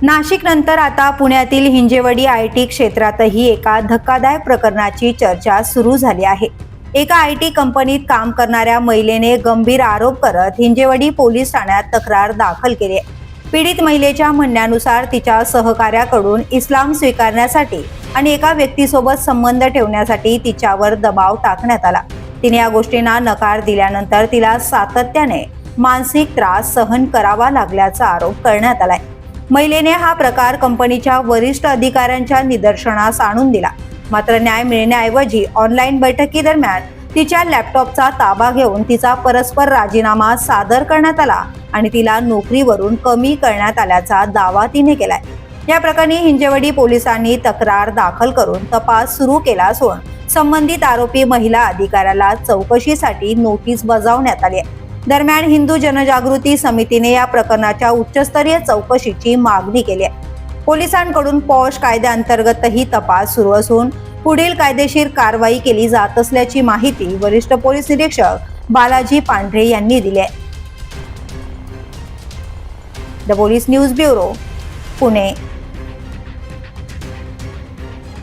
नाशिक नंतर आता पुण्यातील हिंजेवाडी आयटी क्षेत्रातही एका धक्कादायक प्रकरणाची चर्चा सुरू झाली आहे। एका आयटी कंपनीत काम करणाऱ्या महिलेने गंभीर आरोप करत हिंजेवाडी पोलीस ठाण्यात तक्रार दाखल केली आहे। पीडित महिलेच्या म्हणण्यानुसार तिच्या सहकार्याकडून इस्लाम स्वीकारण्यासाठी आणि एका व्यक्तीसोबत संबंध ठेवण्यासाठी तिच्यावर दबाव टाकण्यात आला। तिने या गोष्टींना नकार दिल्यानंतर तिला सातत्याने मानसिक त्रास सहन करावा लागल्याचा आरोप करण्यात आलाय। महिलेने हा प्रकार कंपनीच्या वरिष्ठ अधिकाऱ्यांच्या निदर्शनास आणून दिला, मात्र न्याय मिळण्याऐवजी ऑनलाईन बैठकीदरम्यान तिच्या लॅपटॉपचा ताबा घेऊन तिचा परस्पर राजीनामा सादर करण्यात आला आणि तिला नोकरीवरून कमी करण्यात आल्याचा दावा तिने केलाय। या प्रकरणी हिंजेवाडी पोलिसांनी तक्रार दाखल करून तपास सुरू केला असून संबंधित आरोपी महिला अधिकाऱ्याला चौकशीसाठी नोटीस बजावण्यात आली आहे। दरम्यान हिंदू जनजागृती समितीने या प्रकरणाच्या उच्चस्तरीय चौकशीची मागणी केली आहे। पोलिसांकडून पॉश कायद्याअंतर्गतही तपास सुरू असून पुढील कायदेशीर कारवाई केली जात असल्याची माहिती वरिष्ठ पोलीस निरीक्षक बालाजी पांढरे यांनी दिली आहे। The police news bureau, Pune.